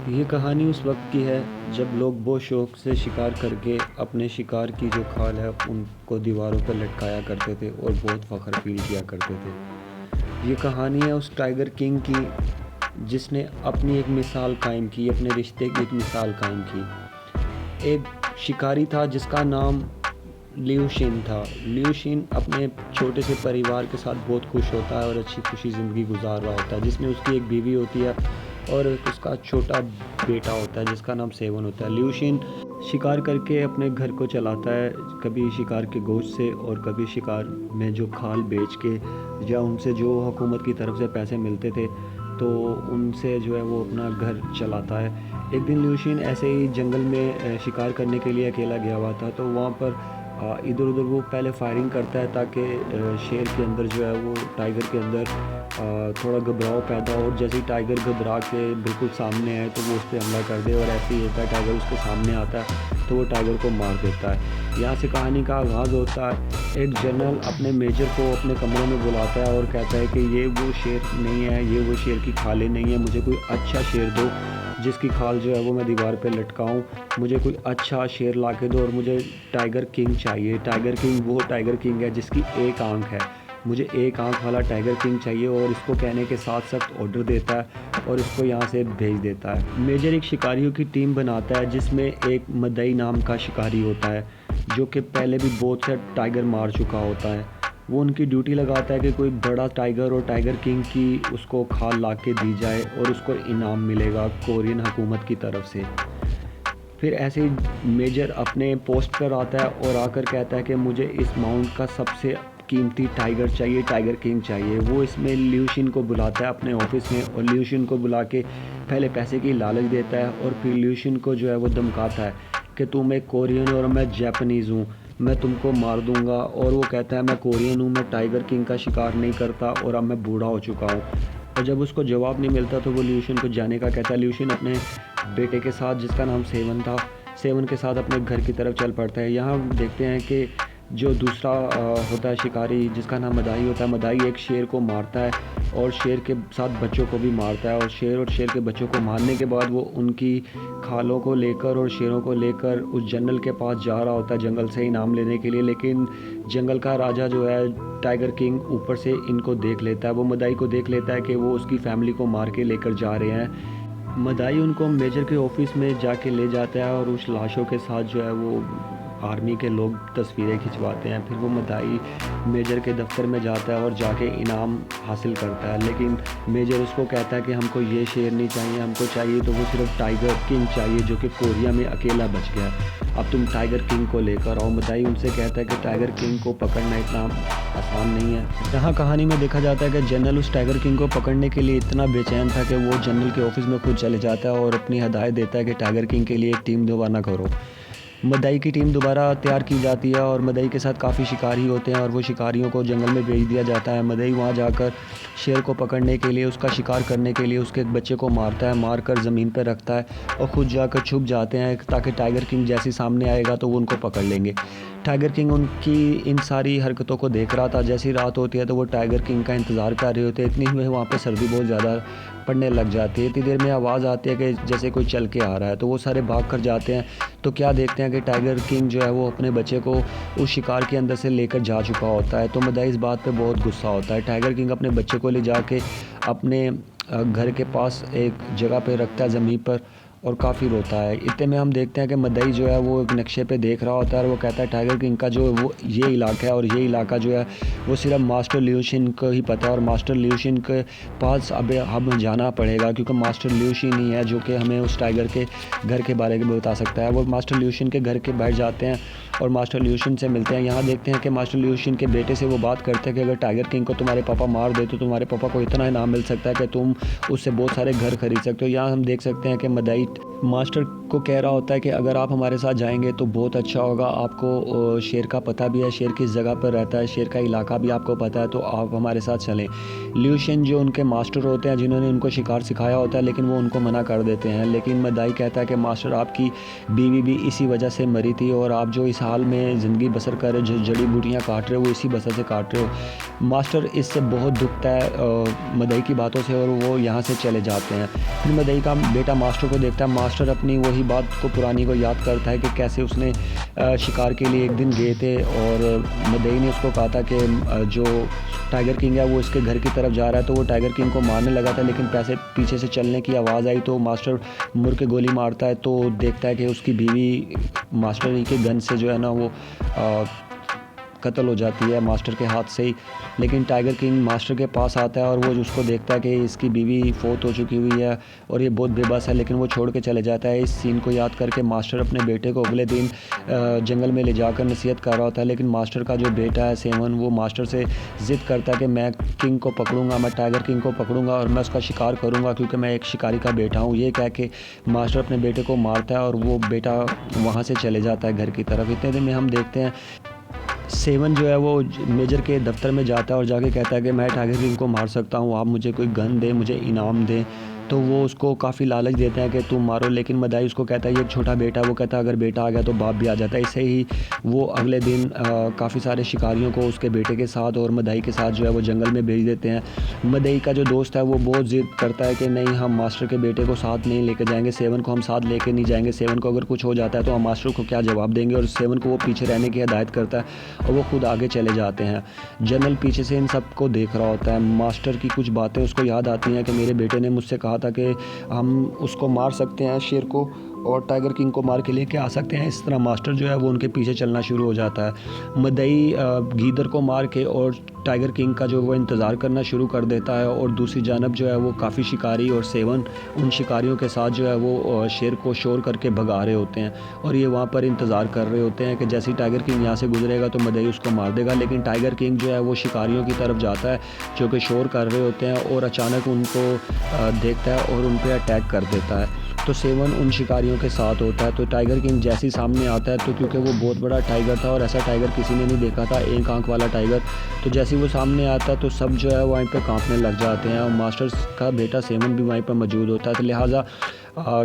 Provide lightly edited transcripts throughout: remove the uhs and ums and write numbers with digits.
ये कहानी उस वक्त की है जब लोग बहुत शौक से शिकार करके अपने शिकार की जो खाल है उनको दीवारों पर लटकाया करते थे और बहुत फ़ख्र फील किया करते थे। ये कहानी है उस टाइगर किंग की जिसने अपनी एक मिसाल कायम की, अपने रिश्ते की एक मिसाल कायम की। एक शिकारी था जिसका नाम लियू शिन था। लियू शिन अपने छोटे से परिवार के साथ बहुत खुश होता है और अच्छी खुशी ज़िंदगी गुजार रहा होता है, जिसमें उसकी एक बीवी होती है और उसका छोटा बेटा होता है जिसका नाम सेवन होता है। लियू शिन शिकार करके अपने घर को चलाता है, कभी शिकार के गोश्त से और कभी शिकार में जो खाल बेच के या उनसे जो हुकूमत की तरफ से पैसे मिलते थे तो उनसे जो है वो अपना घर चलाता है। एक दिन लियू शिन ऐसे ही जंगल में शिकार करने के लिए अकेला गया हुआ था, तो वहाँ पर इधर उधर वो पहले फायरिंग करता है ताकि शेर के अंदर जो है वो टाइगर के अंदर थोड़ा घबराव पैदा हो, और जैसे ही टाइगर घबरा के बिल्कुल सामने आए तो वो उस पर हमला कर दे, और ऐसे ही होता है टाइगर उसके सामने आता है तो वो टाइगर को मार देता है। यहाँ से कहानी का आगाज़ होता है। एक जनरल अपने मेजर को अपने कमरे में बुलाता है और कहता है कि ये वो शेर नहीं है, ये वो शेर की खालें नहीं है, मुझे कोई अच्छा शेर दो जिसकी खाल जो है वो मैं दीवार पे लटकाऊं। मुझे कोई अच्छा शेर ला के दो और मुझे टाइगर किंग चाहिए। टाइगर किंग वो टाइगर किंग है जिसकी एक आंख है, मुझे एक आंख वाला टाइगर किंग चाहिए। और इसको कहने के साथ साथ ऑर्डर देता है और इसको यहाँ से भेज देता है। मेजर एक शिकारियों की टीम बनाता है जिसमें एक मदई नाम का शिकारी होता है जो कि पहले भी बहुत से टाइगर मार चुका होता है। वो उनकी ड्यूटी लगाता है कि कोई बड़ा टाइगर और टाइगर किंग की उसको खाल ला के दी जाए और उसको इनाम मिलेगा कोरियन हुकूमत की तरफ से। फिर ऐसे ही मेजर अपने पोस्ट पर आता है और आकर कहता है कि मुझे इस माउंट का सबसे कीमती टाइगर चाहिए, टाइगर किंग चाहिए। वो इसमें लियू शिन को बुलाता है अपने ऑफिस में और लियू शिन को बुला के पहले पैसे की लालच देता है और फिर लियू शिन को जो है वो धमकाता है कि तुम एक कोरियन और मैं जापानीज़ हूँ, मैं तुमको मार दूंगा। और वो कहता है मैं कोरियन हूँ, मैं टाइगर किंग का शिकार नहीं करता और अब मैं बूढ़ा हो चुका हूँ। और जब उसको जवाब नहीं मिलता तो वो लियू शिन को जाने का कहता है। लियू शिन अपने बेटे के साथ जिसका नाम सेवन था, सेवन के साथ अपने घर की तरफ चल पड़ता है। यहाँ देखते हैं कि जो दूसरा होता है शिकारी जिसका नाम मदाई होता है, मदाई एक शेर को मारता है और शेर के साथ बच्चों को भी मारता है। और शेर के बच्चों को मारने के बाद वो उनकी खालों को लेकर और शेरों को लेकर उस जंगल के पास जा रहा होता है जंगल से इनाम लेने के लिए। लेकिन जंगल का राजा जो है टाइगर किंग ऊपर से इनको देख लेता है, वो मदाई को देख लेता है कि वो उसकी फैमिली को मार के लेकर जा रहे हैं। मदाई उनको मेजर के ऑफिस में जाके ले जाता है और उस लाशों के साथ जो है वो आर्मी के लोग तस्वीरें खिंचवाते हैं। फिर वो मदाई मेजर के दफ्तर में जाता है और जाके इनाम हासिल करता है। लेकिन मेजर उसको कहता है कि हमको ये शेर नहीं चाहिए, हमको चाहिए तो वो सिर्फ टाइगर किंग चाहिए जो कि कोरिया में अकेला बच गया। अब तुम टाइगर किंग को लेकर आओ। मदाई उनसे कहता है कि टाइगर किंग को पकड़ना इतना आसान नहीं है। यहाँ कहानी में देखा जाता है कि जनरल उस टाइगर किंग को पकड़ने के लिए इतना बेचैन था कि वो जनरल के ऑफिस में खुद चले जाता है और अपनी हदायत देता है कि टाइगर किंग के लिए एक टीम दोबारा करो। मदई की टीम दोबारा तैयार की जाती है और मदई के साथ काफ़ी शिकारी होते हैं और वो शिकारियों को जंगल में भेज दिया जाता है। मदई वहाँ जाकर शेर को पकड़ने के लिए, उसका शिकार करने के लिए उसके एक बच्चे को मारता है, मार कर ज़मीन पर रखता है और ख़ुद जाकर छुप जाते हैं ताकि टाइगर किंग जैसे सामने आएगा तो वो उनको पकड़ लेंगे। टाइगर किंग उनकी इन सारी हरकतों को देख रहा था। जैसी रात होती है तो वो टाइगर किंग का इंतज़ार कर रहे होते हैं। इतनी में वहाँ पे सर्दी बहुत ज़्यादा पड़ने लग जाती है। इतनी देर में आवाज़ आती है कि जैसे कोई चल के आ रहा है, तो वो सारे भाग कर जाते हैं। तो क्या देखते हैं कि टाइगर किंग जो है वो अपने बच्चे को उस शिकार के अंदर से लेकर जा चुका होता है। तो मदाई इस बात पे बहुत गुस्सा होता है। टाइगर किंग अपने बच्चे को ले जाके अपने घर के पास एक जगह पे रखता है ज़मीन पर और काफ़ी रोता है। इतने में हम देखते हैं कि मदई जो है वो एक नक्शे पे देख रहा होता है और वो कहता है टाइगर किंग का जो वो ये इलाका है और ये इलाका जो है वो सिर्फ मास्टर लियू शिन को ही पता है और मास्टर लियू शिन के पास अब हमें जाना पड़ेगा क्योंकि मास्टर लियू शिन ही है जो कि हमें उस टाइगर के घर के बारे में बता सकता है। वो मास्टर लियू शिन के घर के बैठ जाते हैं और मास्टर लियू शिन से मिलते हैं। यहाँ देखते हैं कि मास्टर लियू शिन के बेटे से वो बात करते हैं कि अगर टाइगर किंग को तुम्हारे पापा मार दे तो तुम्हारे पापा को इतना इनाम मिल सकता है कि तुम उससे बहुत सारे घर खरीद सकते हो। यहाँ हम देख सकते हैं कि मदई मास्टर को कह रहा होता है कि अगर आप हमारे साथ जाएंगे तो बहुत अच्छा होगा। आपको शेर का पता भी है, शेर किस जगह पर रहता है, शेर का इलाका भी आपको पता है, तो आप हमारे साथ चलें। लियू शिन जो उनके मास्टर होते हैं जिन्होंने उनको शिकार सिखाया होता है लेकिन वो उनको मना कर देते हैं। लेकिन मदाई कहता है कि मास्टर आपकी बीवी भी इसी वजह से मरी थी और आप जो इस हाल में ज़िंदगी बसर कर रहे हो, जो जड़ी बूटियाँ काट रहे हो, वो इसी वजह से काट रहे हो। मास्टर इससे बहुत दुखता है मदई की बातों से और वो यहाँ से चले जाते हैं। फिर मदई का बेटा मास्टर को देखता देखता है। मास्टर अपनी वही बात को पुरानी को याद करता है कि कैसे उसने शिकार के लिए एक दिन गए थे और मदई ने उसको कहा था कि जो टाइगर किंग है वो इसके घर की तरफ जा रहा है, तो वो टाइगर किंग को मारने लगा था, लेकिन पैसे पीछे से चलने की आवाज़ आई तो मास्टर मुड़ के गोली मारता है तो देखता है कि उसकी बीवी मास्टर ही के गन से जो है ना वो कत्ल हो जाती है मास्टर के हाथ से ही। लेकिन टाइगर किंग मास्टर के पास आता है और वो उसको देखता है कि इसकी बीवी फौत हो चुकी हुई है और ये बहुत बेबस है, लेकिन वो छोड़ के चले जाता है। इस सीन को याद करके मास्टर अपने बेटे को अगले दिन जंगल में ले जाकर नसीहत कर रहा होता है, लेकिन मास्टर का जो बेटा है सेवन वो मास्टर से ज़िद करता है कि मैं किंग को पकड़ूंगा, मैं टाइगर किंग को पकड़ूंगा और मैं उसका शिकार करूंगा क्योंकि मैं एक शिकारी का बेटा हूँ। ये कह के मास्टर अपने बेटे को मारता है और वो बेटा वहाँ से चले जाता है घर की तरफ। इतने दिन में हम देखते हैं सेवन जो है वो मेजर के दफ्तर में जाता है और जाके कहता है कि मैं टाइगर किंग को मार सकता हूँ, आप मुझे कोई गन दें, मुझे इनाम दें। तो वो उसको काफ़ी लालच देते हैं कि तुम मारो, लेकिन मदाई उसको कहता है ये एक छोटा बेटा है, वो कहता है अगर बेटा आ गया तो बाप भी आ जाता है। इससे ही वो अगले दिन काफ़ी सारे शिकारियों को उसके बेटे के साथ और मदाई के साथ जो है वो जंगल में भेज देते हैं। मदाई का जो दोस्त है वो बहुत ज़िद करता है कि नहीं, हम मास्टर के बेटे को साथ नहीं लेकर जाएंगे, सेवन को हम साथ लेकर नहीं जाएंगे, सेवन को अगर कुछ हो जाता है तो हम मास्टर को क्या जवाब देंगे, और सेवन को वो पीछे रहने की हिदायत करता है और वो खुद आगे चले जाते हैं। जनरल पीछे से इन सबको देख रहा होता है। मास्टर की कुछ बातें उसको याद आती हैं कि मेरे बेटे ने मुझसे कहा था कि हम उसको मार सकते हैं शेर को और टाइगर किंग को मार के लेके आ सकते हैं। इस तरह मास्टर जो है वो उनके पीछे चलना शुरू हो जाता है। मदई गीदड़ को मार के और टाइगर किंग का जो वो इंतज़ार करना शुरू कर देता है और दूसरी जानब जो है वो काफ़ी शिकारी और सेवन उन शिकारियों के साथ जो है वो शेर को शोर करके भगा रहे होते हैं और ये वहाँ पर इंतज़ार कर रहे होते हैं कि जैसे ही टाइगर किंग यहाँ से गुजरेगा तो मदई उसको मार देगा। लेकिन टाइगर किंग जो है वो शिकारियों की तरफ जाता है जो कि शोर कर रहे होते हैं और अचानक उनको देखता है और उन पर अटैक कर देता है। तो सेवन उन शिकारियों के साथ होता है। तो टाइगर किंग जैसे ही सामने आता है तो क्योंकि वो बहुत बड़ा टाइगर था और ऐसा टाइगर किसी ने नहीं देखा था, एक आंख वाला टाइगर, तो जैसे ही वो सामने आता है तो सब जो है वहीं पे कांपने लग जाते हैं और मास्टर का बेटा सेवन भी वहीं पर मौजूद होता है। तो लिहाजा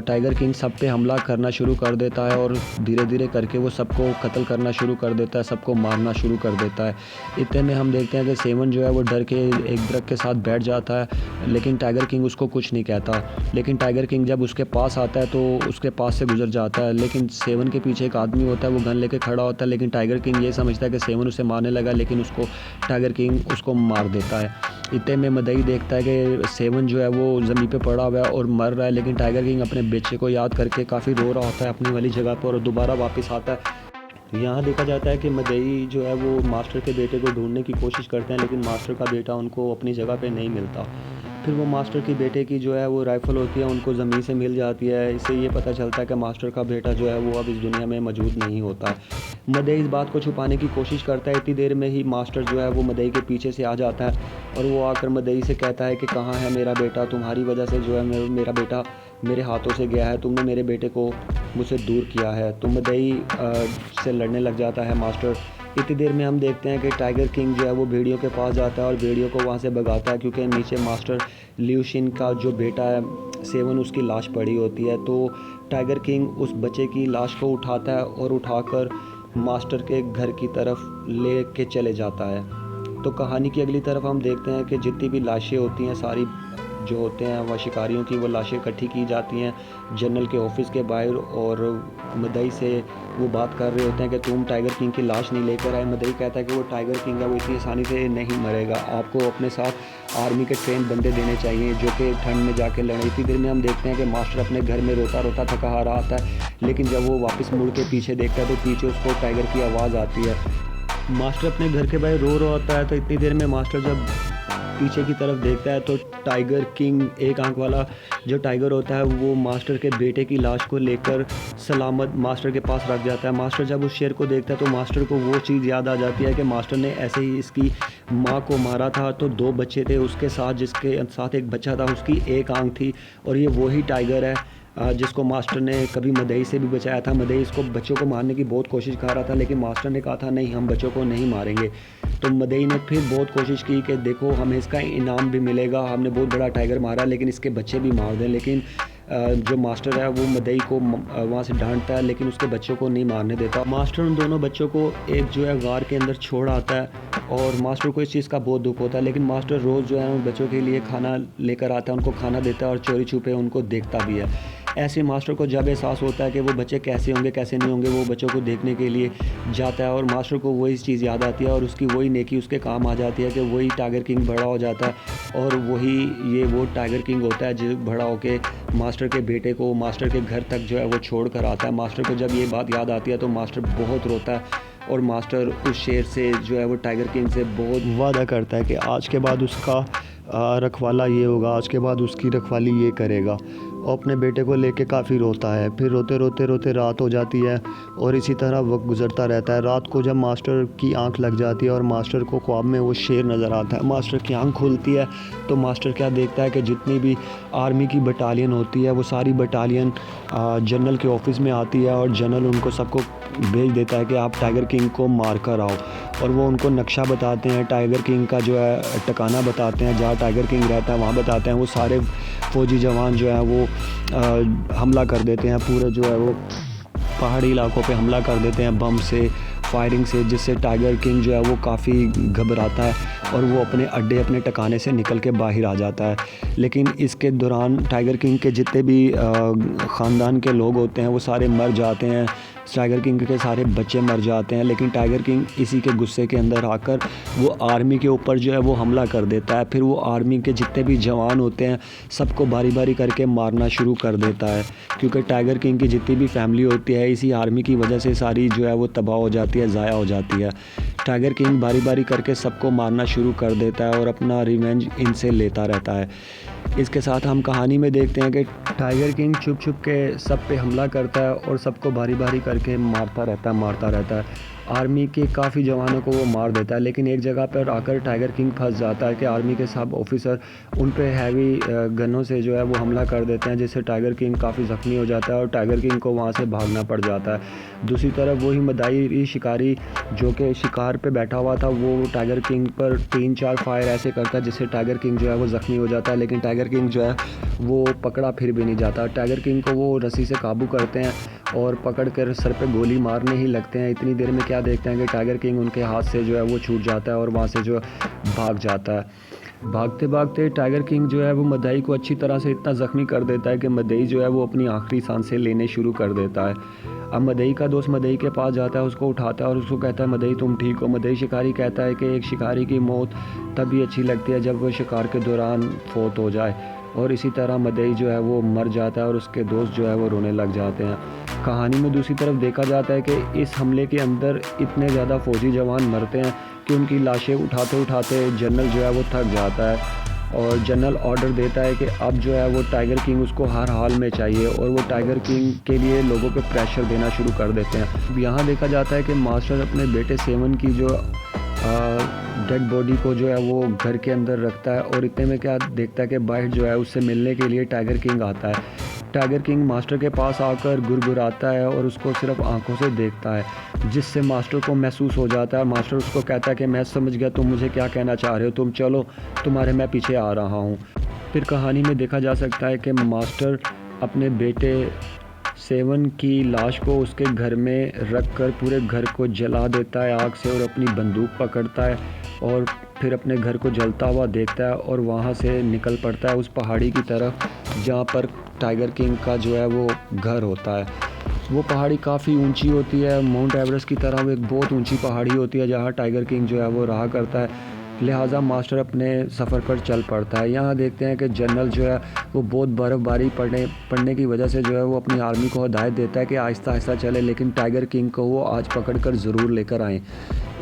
टाइगर किंग सब पे हमला करना शुरू कर देता है और धीरे धीरे करके वो सबको कत्ल करना शुरू कर देता है, सबको मारना शुरू कर देता है। इतने में हम देखते हैं कि सेवन जो है वो डर के एक दरख्त के साथ बैठ जाता है, लेकिन टाइगर किंग उसको कुछ नहीं कहता। लेकिन टाइगर किंग जब उसके पास आता है तो उसके पास से गुजर जाता है, लेकिन सेवन के पीछे एक आदमी होता है, वो गन लेके खड़ा होता है, लेकिन टाइगर किंग ये समझता है कि सेवन उसे मारने लगा, लेकिन उसको टाइगर किंग उसको मार देता है। इतने में मदई देखता है कि सेवन जो है वो ज़मीन पे पड़ा हुआ है और मर रहा है, लेकिन टाइगर किंग अपने बच्चे को याद करके काफ़ी रो रहा होता है अपनी वाली जगह पर और दोबारा वापस आता है। यहाँ देखा जाता है कि मदई जो है वो मास्टर के बेटे को ढूंढने की कोशिश करते हैं, लेकिन मास्टर का बेटा उनको अपनी जगह पे नहीं मिलता। फिर वो मास्टर की बेटे की जो है वो राइफ़ल होती है उनको ज़मीन से मिल जाती है। इससे ये पता चलता है कि मास्टर का बेटा जो है वो अब इस दुनिया में मौजूद नहीं होता है। मदई इस बात को छुपाने की कोशिश करता है। इतनी देर में ही मास्टर जो है वो मदई के पीछे से आ जाता है और वो आकर मदई से कहता है कि कहाँ है मेरा बेटा, तुम्हारी वजह से जो है मेरा बेटा मेरे हाथों से गया है, तुमने मेरे बेटे को मुझसे दूर किया है। तो मदई से लड़ने लग जाता है मास्टर। इतनी देर में हम देखते हैं कि टाइगर किंग जो है वो भेड़ियों के पास जाता है और भेड़ियों को वहाँ से भगाता है, क्योंकि नीचे मास्टर ल्यूशिन का जो बेटा है सेवन उसकी लाश पड़ी होती है। तो टाइगर किंग उस बच्चे की लाश को उठाता है और उठाकर मास्टर के घर की तरफ ले के चले जाता है। तो कहानी की अगली तरफ हम देखते हैं कि जितनी भी लाशें होती हैं सारी जो होते हैं वह शिकारियों की, वो लाशें इकट्ठी की जाती हैं जनरल के ऑफिस के बाहर और मदई से वो बात कर रहे होते हैं कि तुम टाइगर किंग की लाश नहीं लेकर आए। मदई कहता है कि वो टाइगर किंग है, वो इतनी आसानी से नहीं मरेगा, आपको अपने साथ आर्मी के ट्रेन बंदे देने चाहिए जो कि ठंड में जाके लड़े। इतनी देर में हम देखते हैं कि मास्टर अपने घर में रोता रोता थका हारा आता है, लेकिन जब वो वापस मुड़ के पीछे देखता है तो पीछे उसको टाइगर की आवाज़ आती है। मास्टर अपने घर के बाहर रो रहा होता है। तो इतनी देर में मास्टर जब पीछे की तरफ देखता है तो टाइगर किंग एक आंख वाला जो टाइगर होता है वो मास्टर के बेटे की लाश को लेकर सलामत मास्टर के पास रख जाता है। मास्टर जब उस शेर को देखता है तो मास्टर को वो चीज़ याद आ जाती है कि मास्टर ने ऐसे ही इसकी माँ को मारा था, तो 2 बच्चे थे उसके साथ, जिसके साथ एक बच्चा था उसकी एक आंख थी, और ये वही टाइगर है जिसको मास्टर ने कभी मदई से भी बचाया था। मदई इसको बच्चों को मारने की बहुत कोशिश कर रहा था, लेकिन मास्टर ने कहा था नहीं, हम बच्चों को नहीं मारेंगे। तो मदई ने फिर बहुत कोशिश की कि देखो हमें इसका इनाम भी मिलेगा, हमने बहुत बड़ा टाइगर मारा, लेकिन इसके बच्चे भी मार दें। लेकिन जो मास्टर है वो मदई को वहाँ से डांटता है, लेकिन उसके बच्चों को नहीं मारने देता। मास्टर उन दोनों बच्चों को एक जो है गार के अंदर छोड़ आता है और मास्टर को इस चीज़ का बहुत दुख होता है, लेकिन मास्टर रोज़ जो है उन बच्चों के लिए खाना लेकर आता है, उनको खाना देता है और चोरी छुपे उनको देखता भी है। ऐसे मास्टर को जब एहसास होता है कि वो बच्चे कैसे होंगे कैसे नहीं होंगे, वो बच्चों को देखने के लिए जाता है और मास्टर को वही चीज़ याद आती है और उसकी वही नेकी उसके काम आ जाती है कि वही टाइगर किंग बड़ा हो जाता है और वही वो टाइगर किंग होता है जो बड़ा होके मास्टर के बेटे को मास्टर के घर तक जो है वो छोड़ कर आता है। मास्टर को जब ये बात याद आती है तो मास्टर बहुत रोता है और मास्टर उस शेर से जो है वो टाइगर किंग से बहुत वादा करता है कि आज के बाद उसका रखवाला ये होगा, आज के बाद उसकी रखवाली ये करेगा, और अपने बेटे को लेके काफ़ी रोता है। फिर रोते रोते रोते रात हो जाती है और इसी तरह वक्त गुजरता रहता है। रात को जब मास्टर की आंख लग जाती है और मास्टर को ख्वाब में वो शेर नज़र आता है, मास्टर की आंख खुलती है तो मास्टर क्या देखता है कि जितनी भी आर्मी की बटालियन होती है वो सारी बटालियन जनरल के ऑफिस में आती है और जनरल उनको सबको भेज देता है कि आप टाइगर किंग को मार कर आओ। और वो उनको नक्शा बताते हैं, टाइगर किंग का जो है ठिकाना बताते हैं, जहाँ टाइगर किंग रहता है वहाँ बताते हैं। वो सारे फ़ौजी जवान जो हैं वो हमला कर देते हैं, पूरे जो है वो पहाड़ी इलाकों पे हमला कर देते हैं बम से, फायरिंग से, जिससे टाइगर किंग जो है वो काफ़ी घबराता है और वो अपने अड्डे अपने ठिकाने से निकल के बाहर आ जाता है। लेकिन इसके दौरान टाइगर किंग के जितने भी ख़ानदान के लोग होते हैं वो सारे मर जाते हैं, टाइगर किंग के सारे बच्चे मर जाते हैं। लेकिन टाइगर किंग इसी के गुस्से के अंदर आकर वो आर्मी के ऊपर जो है वो हमला कर देता है। फिर वो आर्मी के जितने भी जवान होते हैं सबको बारी बारी करके मारना शुरू कर देता है, क्योंकि टाइगर किंग की जितनी भी फैमिली होती है इसी आर्मी की वजह से सारी जो है वो तबाह हो जाती है, ज़ाया हो जाती है। टाइगर किंग बारी बारी करके सबको मारना शुरू कर देता है और अपना रिवेंज इनसे लेता रहता है। इसके साथ हम कहानी में देखते हैं कि टाइगर किंग छुप छुप के सब पे हमला करता है और सबको बारी बारी करके मारता रहता है। आर्मी के काफ़ी जवानों को वो मार देता है, लेकिन एक जगह पर आकर टाइगर किंग फंस जाता है कि आर्मी के सब ऑफिसर उन पे हैवी गनों से जो है वो हमला कर देते हैं, जिससे टाइगर किंग काफ़ी ज़ख्मी हो जाता है और टाइगर किंग को वहाँ से भागना पड़ जाता है। दूसरी तरफ वही मदाई शिकारी जो कि शिकार पे बैठा हुआ था वो टाइगर किंग पर 3-4 फायर ऐसे करता है जिससे टाइगर किंग जो है वो ज़ख्मी हो जाता है, लेकिन टाइगर किंग जो है वो पकड़ा फिर भी नहीं जाता। टाइगर किंग को वो रस्सी से काबू करते हैं और पकड़ कर सर पे गोली मारने ही लगते हैं। इतनी देर में क्या देखते हैं कि टाइगर किंग उनके हाथ से जो है वो छूट जाता है और वहाँ से जो भाग जाता है। भागते भागते टाइगर किंग जो है वो मदई को अच्छी तरह से इतना ज़ख्मी कर देता है कि मदई जो है वो अपनी आखिरी सांसें लेने शुरू कर देता है। अब मदई का दोस्त मदई के पास जाता है, उसको उठाता है और उसको कहता है मदई तुम ठीक हो। मदई शिकारी कहता है कि एक शिकारी की मौत तभी अच्छी लगती है जब वो शिकार के दौरान फोत हो जाए, और इसी तरह मदई जो है वो मर जाता है और उसके दोस्त जो है वो रोने लग जाते हैं। कहानी में दूसरी तरफ देखा जाता है कि इस हमले के अंदर इतने ज़्यादा फ़ौजी जवान मरते हैं कि उनकी लाशें उठाते उठाते जनरल जो है वो थक जाता है और जनरल ऑर्डर देता है कि अब जो है वो टाइगर किंग उसको हर हाल में चाहिए और वो टाइगर किंग के लिए लोगों पे प्रेशर देना शुरू कर देते हैं। अब यहाँ देखा जाता है कि मास्टर अपने बेटे सेवन की जो डेड बॉडी को जो है वो घर के अंदर रखता है और इतने में क्या देखता है कि बाहर जो है उससे मिलने के लिए टाइगर किंग आता है। टाइगर किंग मास्टर के पास आकर गुरगुराता है और उसको सिर्फ आंखों से देखता है, जिससे मास्टर को महसूस हो जाता है। मास्टर उसको कहता है कि मैं समझ गया तुम मुझे क्या कहना चाह रहे हो, तुम चलो तुम्हारे मैं पीछे आ रहा हूँ। फिर कहानी में देखा जा सकता है कि मास्टर अपने बेटे सेवन की लाश को उसके घर में रख कर पूरे घर को जला देता है आग से और अपनी बंदूक पकड़ता है और फिर अपने घर को जलता हुआ देखता है और वहाँ से निकल पड़ता है उस पहाड़ी की तरफ जहाँ पर टाइगर किंग का जो है वो घर होता है। वो पहाड़ी काफ़ी ऊंची होती है, माउंट एवरेस्ट की तरह वो एक बहुत ऊंची पहाड़ी होती है जहाँ टाइगर किंग जो है वो रहा करता है। लिहाजा मास्टर अपने सफ़र पर चल पड़ता है। यहाँ देखते हैं कि जनरल जो है वो बहुत बर्फ़बारी पड़ने की वजह से जो है वो अपनी आर्मी को हिदायत देता है कि आहिस्ता आहिस्ता चले, लेकिन टाइगर किंग को वो आज पकड़ कर ज़रूर लेकर आएँ।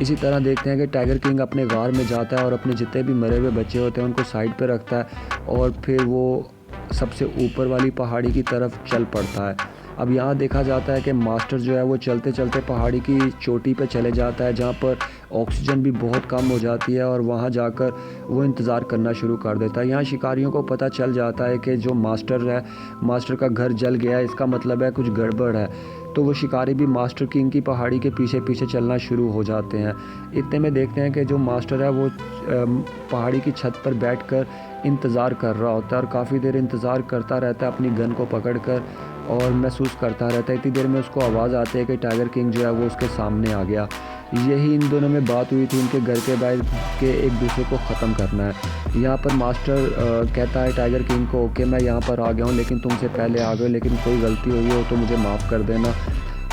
इसी तरह देखते हैं कि टाइगर किंग अपने गार में जाता है और अपने जितने भी मरे हुए बच्चे होते हैं उनको साइड पर रखता है और फिर वो सबसे ऊपर वाली पहाड़ी की तरफ चल पड़ता है। अब यहाँ देखा जाता है कि मास्टर जो है वो चलते चलते पहाड़ी की चोटी पे चले जाता है जहाँ पर ऑक्सीजन भी बहुत कम हो जाती है और वहाँ जाकर वो इंतज़ार करना शुरू कर देता है। यहाँ शिकारियों को पता चल जाता है कि जो मास्टर है, मास्टर का घर जल गया है, इसका मतलब है कुछ गड़बड़ है। तो वो शिकारी भी मास्टर किंग की पहाड़ी के पीछे पीछे चलना शुरू हो जाते हैं। इतने में देखते हैं कि जो मास्टर है वो पहाड़ी की छत पर बैठकर इंतज़ार कर रहा होता है और काफ़ी देर इंतज़ार करता रहता है अपनी गन को पकड़कर और महसूस करता रहता है। इतनी देर में उसको आवाज़ आती है कि टाइगर किंग जो है वो उसके सामने आ गया। यही इन दोनों में बात हुई थी, उनके घर के बाहर के एक दूसरे को ख़त्म करना है। यहाँ पर मास्टर कहता है टाइगर किंग को कि मैं यहाँ पर आ गया हूँ लेकिन तुमसे पहले आ गए, लेकिन कोई गलती हुई हो तो मुझे माफ़ कर देना।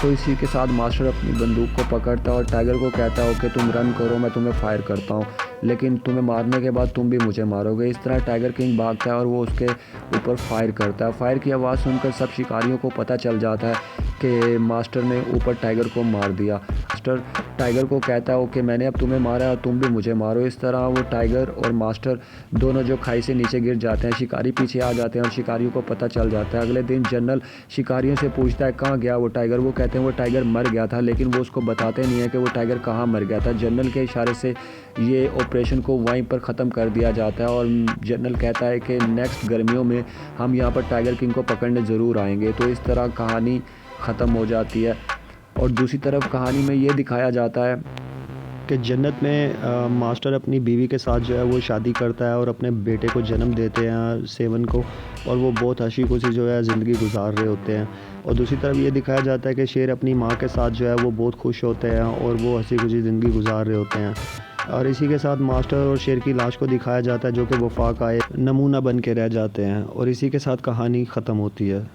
तो इसी के साथ मास्टर अपनी बंदूक को पकड़ता है और टाइगर को कहता है कि तुम रन करो, मैं तुम्हें फायर करता हूँ, लेकिन तुम्हें मारने के बाद तुम भी मुझे मारोगे। इस तरह टाइगर किंग भागता है और वो उसके ऊपर फायर करता है। फायर की आवाज़ सुनकर सब शिकारियों को पता चल जाता है कि मास्टर ने ऊपर टाइगर को मार दिया। मास्टर टाइगर को कहता है कि मैंने अब तुम्हें मारा है और तुम भी मुझे मारो। इस तरह वो टाइगर और मास्टर दोनों जो खाई से नीचे गिर जाते हैं। शिकारी पीछे आ जाते हैं और शिकारियों को पता चल जाता है। अगले दिन जनरल शिकारियों से पूछता है कहाँ गया वो टाइगर। वो कहते हैं वो टाइगर मर गया था, लेकिन वो उसको बताते नहीं है कि वो टाइगर कहाँ मर गया था। जनरल के इशारे से ये ऑपरेशन को वहीं पर ख़त्म कर दिया जाता है और जनरल कहता है कि नेक्स्ट गर्मियों में हम यहाँ पर टाइगर किंग को पकड़ने ज़रूर आएंगे। तो इस तरह कहानी ख़त्म हो जाती है। और दूसरी तरफ कहानी में ये दिखाया जाता है कि जन्नत में मास्टर अपनी बीवी के साथ जो है वो शादी करता है और अपने बेटे को जन्म देते हैं, सेवन को, और वो बहुत हंसी खुशी जो है ज़िंदगी गुजार रहे होते हैं। और दूसरी तरफ ये दिखाया जाता है कि शेर अपनी माँ के साथ जो है वो बहुत खुश होते हैं और वो हंसी खुशी ज़िंदगी गुजार रहे होते हैं। और इसी के साथ मास्टर और शेर की लाश को दिखाया जाता है जो कि वफा का एक नमूना बन के रह जाते हैं, और इसी के साथ कहानी ख़त्म होती है।